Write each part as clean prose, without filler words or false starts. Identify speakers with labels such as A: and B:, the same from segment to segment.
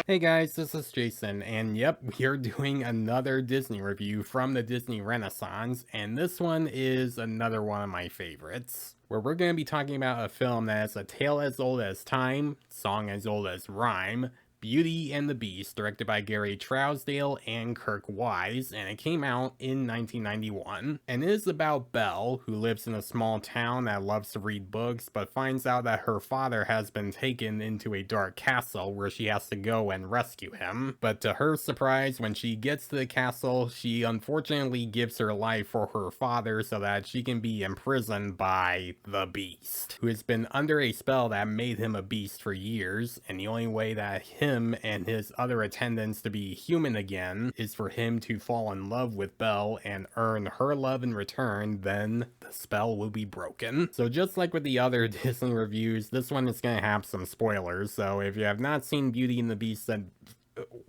A: Hey guys, this is Jason, and yep, we are doing another Disney review from the Disney Renaissance, and this one is another one of my favorites, where we're going to be talking about a film that has a tale as old as time, song as old as rhyme, Beauty and the Beast, directed by Gary Trousdale and Kirk Wise, and it came out in 1991. And it is about Belle, who lives in a small town that loves to read books, but finds out that her father has been taken into a dark castle where she has to go and rescue him. But to her surprise, when she gets to the castle, she unfortunately gives her life for her father so that she can be imprisoned by the Beast, who has been under a spell that made him a beast for years, and the only way that him and his other attendants to be human again is for him to fall in love with Belle and earn her love in return. Then the spell will be broken. So just like with the other Disney reviews, this one is going to have some spoilers, so if you have not seen Beauty and the Beast, then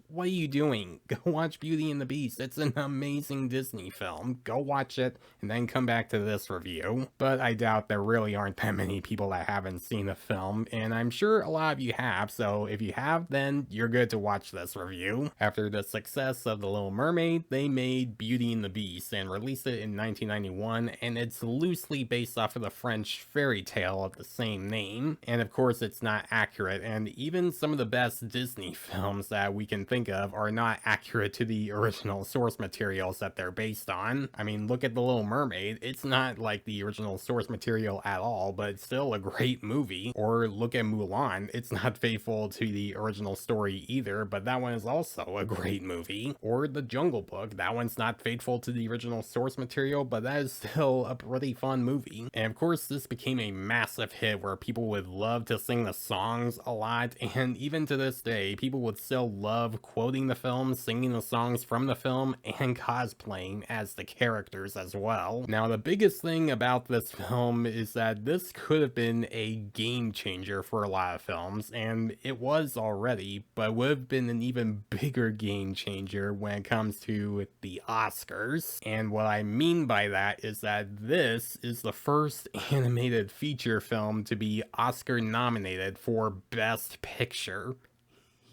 A: what are you doing? Go watch Beauty and the Beast. It's an amazing Disney film. Go watch it and then come back to this review. But I doubt there really aren't that many people that haven't seen the film, and I'm sure a lot of you have, so if you have, then you're good to watch this review. After the success of The Little Mermaid, they made Beauty and the Beast and released it in 1991, and it's loosely based off of the French fairy tale of the same name. And of course, it's not accurate, and even some of the best Disney films that we can think of are not accurate to the original source materials that they're based on. I mean, look at The Little Mermaid. It's not like the original source material at all, but it's still a great movie. Or look at Mulan. It's not faithful to the original story either, but that one is also a great movie. Or The Jungle Book. That one's not faithful to the original source material, but that is still a pretty fun movie. And of course, this became a massive hit where people would love to sing the songs a lot, and even to this day, people would still love quoting the film, singing the songs from the film, and cosplaying as the characters as well. Now, the biggest thing about this film is that this could have been a game changer for a lot of films, and it was already, but would have been an even bigger game changer when it comes to the Oscars. And what I mean by that is that this is the first animated feature film to be Oscar nominated for Best Picture.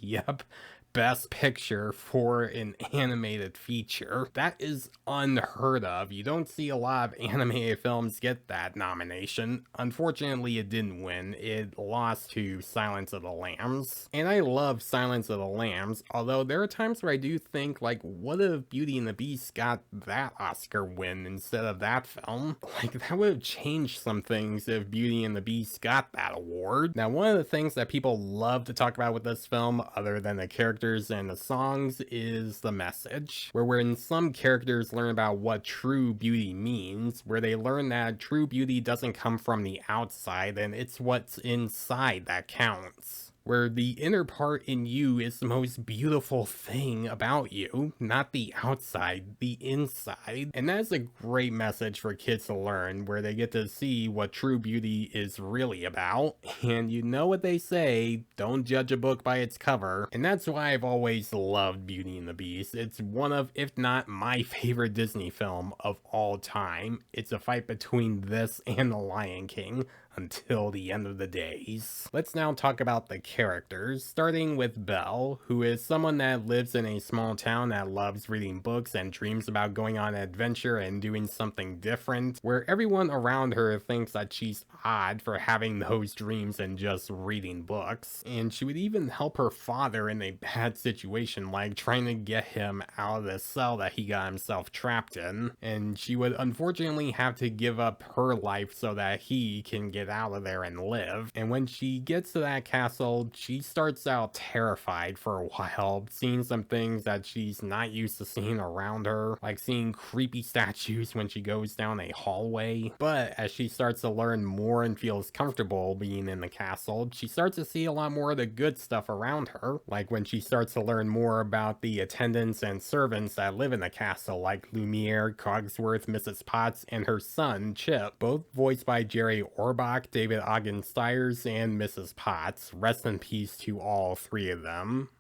A: Yep, Best Picture for an animated feature. That is unheard of. You don't see a lot of animated films get that nomination. Unfortunately, it didn't win. It lost to Silence of the Lambs. And I love Silence of the Lambs, although there are times where I do think, like, what if Beauty and the Beast got that Oscar win instead of that film? Like, that would have changed some things if Beauty and the Beast got that award. Now, one of the things that people love to talk about with this film, other than the characters and the songs, is the message, where when some characters learn about what true beauty means, where they learn that true beauty doesn't come from the outside and it's what's inside that counts. Where the inner part in you is the most beautiful thing about you, not the outside, the inside. And that's a great message for kids to learn, where they get to see what true beauty is really about. And you know what they say, don't judge a book by its cover. And that's why I've always loved Beauty and the Beast. It's one of, if not my favorite Disney film of all time. It's a fight between this and The Lion King until the end of the days. Let's now talk about the characters, starting with Belle, who is someone that lives in a small town that loves reading books and dreams about going on an adventure and doing something different, where everyone around her thinks that she's odd for having those dreams and just reading books. And she would even help her father in a bad situation, like trying to get him out of the cell that he got himself trapped in. And she would unfortunately have to give up her life so that he can get out of there and live. And when she gets to that castle, she starts out terrified for a while, seeing some things that she's not used to seeing around her, like seeing creepy statues when she goes down a hallway. But as she starts to learn more and feels comfortable being in the castle, she starts to see a lot more of the good stuff around her, like when she starts to learn more about the attendants and servants that live in the castle, like Lumiere, Cogsworth, Mrs. Potts, and her son, Chip, both voiced by Jerry Orbach, David Ogden Stiers, and Mrs. Potts. Rest in peace to all three of them.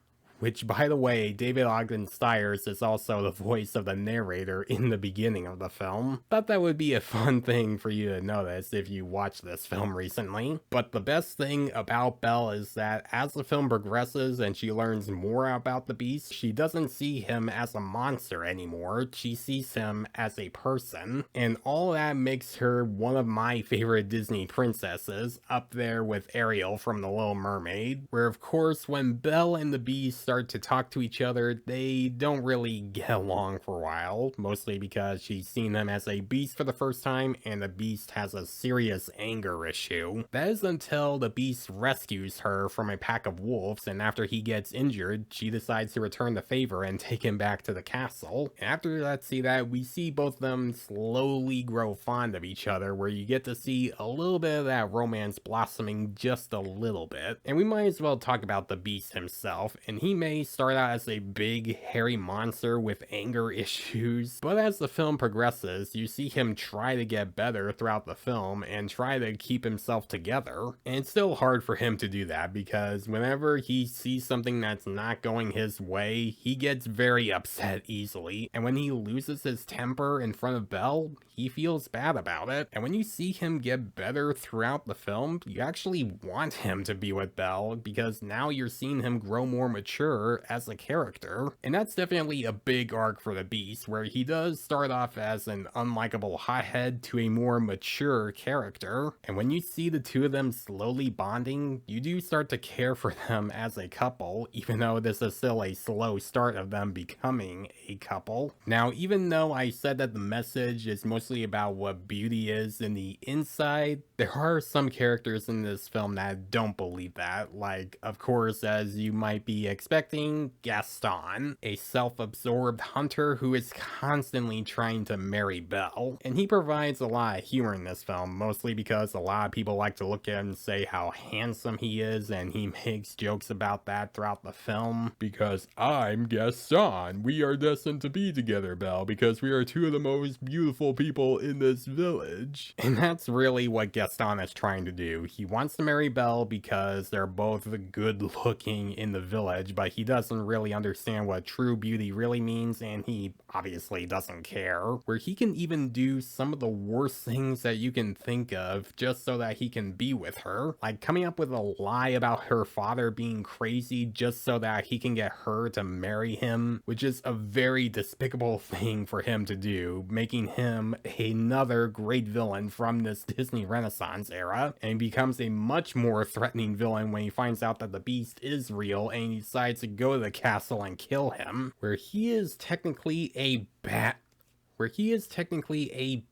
A: which, by the way, David Ogden Stiers is also the voice of the narrator in the beginning of the film. Thought that would be a fun thing for you to notice if you watched this film recently. But the best thing about Belle is that as the film progresses and she learns more about the Beast, she doesn't see him as a monster anymore. She sees him as a person, and all that makes her one of my favorite Disney princesses, up there with Ariel from The Little Mermaid, where of course when Belle and the Beast start to talk to each other, they don't really get along for a while, mostly because she's seen him as a beast for the first time and the Beast has a serious anger issue. That is until the Beast rescues her from a pack of wolves, and after he gets injured, she decides to return the favor and take him back to the castle. And after that, we see both of them slowly grow fond of each other, where you get to see a little bit of that romance blossoming just a little bit. And we might as well talk about the Beast himself, and he may start out as a big hairy monster with anger issues, but as the film progresses, you see him try to get better throughout the film and try to keep himself together. And it's still hard for him to do that because whenever he sees something that's not going his way, he gets very upset easily, and when he loses his temper in front of Belle, he feels bad about it. And when you see him get better throughout the film, you actually want him to be with Belle because now you're seeing him grow more mature as a character. And that's definitely a big arc for the Beast, where he does start off as an unlikable hothead to a more mature character. And when you see the two of them slowly bonding, you do start to care for them as a couple, even though this is still a slow start of them becoming a couple. Now, even though I said that the message is mostly about what beauty is in the inside, there are some characters in this film that don't believe that. Like, of course, as you might be expecting, Gaston, a self-absorbed hunter who is constantly trying to marry Belle. And he provides a lot of humor in this film, mostly because a lot of people like to look at him and say how handsome he is, and he makes jokes about that throughout the film. Because I'm Gaston, we are destined to be together, Belle, because we are two of the most beautiful people in this village. And that's really what Gaston is trying to do. He wants to marry Belle because they're both good looking in the village, but he doesn't really understand what true beauty really means, and he obviously doesn't care. Where he can even do some of the worst things that you can think of just so that he can be with her, like coming up with a lie about her father being crazy just so that he can get her to marry him, which is a very despicable thing for him to do, making him another great villain from this Disney Renaissance era. And he becomes a much more threatening villain when he finds out that the Beast is real and he decides to go to the castle and kill him, where he is technically a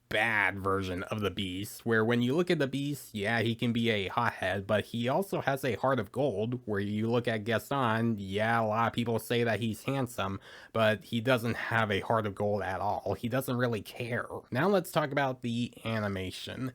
A: bad version of the Beast, where when you look at the Beast, yeah, he can be a hothead, but he also has a heart of gold. Where you look at Gaston, yeah, a lot of people say that he's handsome, but he doesn't have a heart of gold at all. He doesn't really care. Now let's talk about the animation.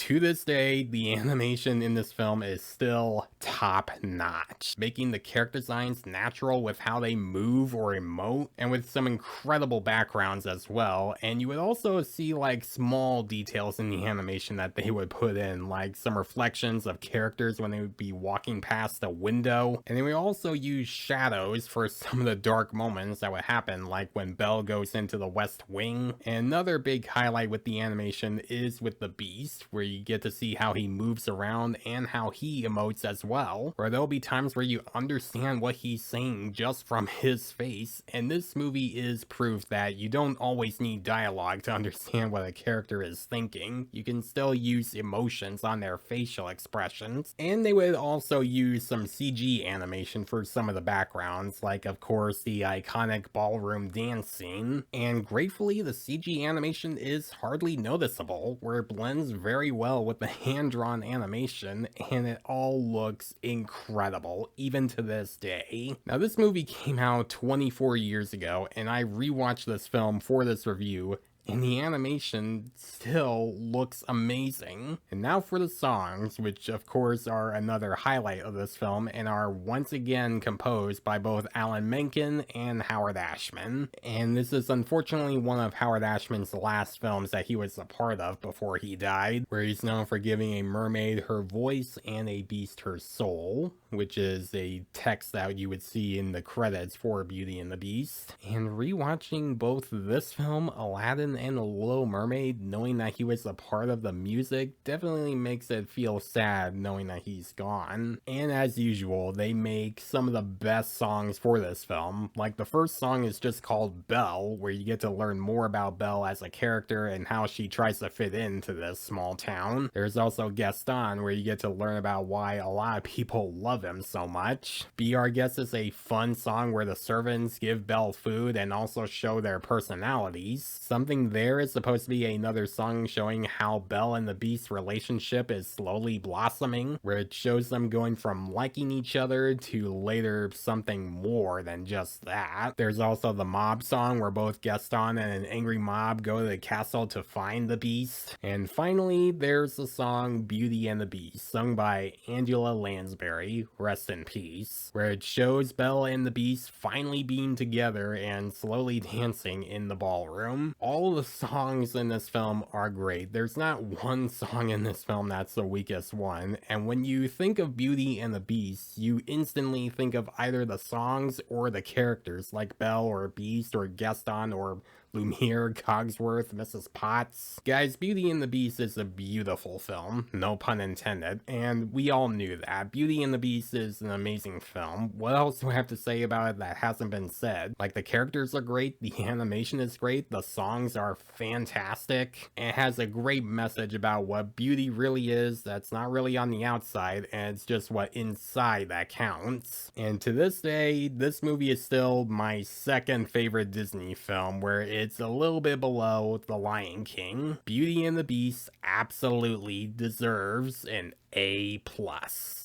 A: To this day, the animation in this film is still top notch, making the character designs natural with how they move or emote, and with some incredible backgrounds as well. And you would also see like small details in the animation that they would put in, like some reflections of characters when they would be walking past a window. And then we also use shadows for some of the dark moments that would happen, like when Belle goes into the West Wing. And another big highlight with the animation is with the Beast, where you get to see how he moves around and how he emotes as well, where there'll be times where you understand what he's saying just from his face. And this movie is proof that you don't always need dialogue to understand what a character is thinking. You can still use emotions on their facial expressions. And they would also use some CG animation for some of the backgrounds, like of course the iconic ballroom dance scene. And gratefully, the CG animation is hardly noticeable, where it blends very well with the hand-drawn animation, and it all looks incredible, even to this day. Now, this movie came out 24 years ago, and I rewatched this film for this review, and the animation still looks amazing. And now for the songs, which of course are another highlight of this film and are once again composed by both Alan Menken and Howard Ashman. And this is unfortunately one of Howard Ashman's last films that he was a part of before he died, where he's known for giving a mermaid her voice and a beast her soul, which is a text that you would see in the credits for Beauty and the Beast. And rewatching both this film, Aladdin, and The Little Mermaid, knowing that he was a part of the music, definitely makes it feel sad knowing that he's gone. And as usual, they make some of the best songs for this film. Like, the first song is just called Belle, where you get to learn more about Belle as a character and how she tries to fit into this small town. There's also Gaston, where you get to learn about why a lot of people love him so much. Be Our Guest is a fun song where the servants give Belle food and also show their personalities. Something There is supposed to be another song showing how Belle and the Beast's relationship is slowly blossoming, where it shows them going from liking each other to later something more than just that. There's also the mob song where both Gaston and an angry mob go to the castle to find the Beast. And finally, there's the song Beauty and the Beast, sung by Angela Lansberry, rest in peace, where it shows Belle and the Beast finally being together and slowly dancing in the ballroom. All the songs in this film are great. There's not one song in this film that's the weakest one, and when you think of Beauty and the Beast, you instantly think of either the songs or the characters, like Belle or Beast or Gaston or Lumiere, Cogsworth, Mrs. Potts. Guys, Beauty and the Beast is a beautiful film, no pun intended, and we all knew that. Beauty and the Beast is an amazing film. What else do I have to say about it that hasn't been said? Like, the characters are great, the animation is great, the songs are fantastic, and it has a great message about what beauty really is that's not really on the outside, and it's just what inside that counts. And to this day, this movie is still my second favorite Disney film, where it's a little bit below The Lion King. Beauty and the Beast absolutely deserves an A+.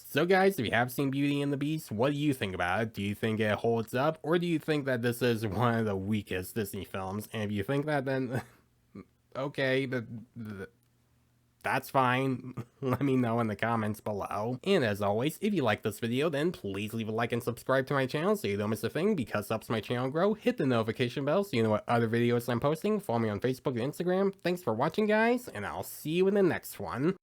A: So guys, if you have seen Beauty and the Beast, what do you think about it? Do you think it holds up, or do you think that this is one of the weakest Disney films? And if you think that, then okay, that's fine. Let me know in the comments below. And as always, if you like this video, then please leave a like and subscribe to my channel so you don't miss a thing, because it helps my channel grow. Hit the notification bell so you know what other videos I'm posting. Follow me on Facebook and Instagram. Thanks for watching, guys, and I'll see you in the next one.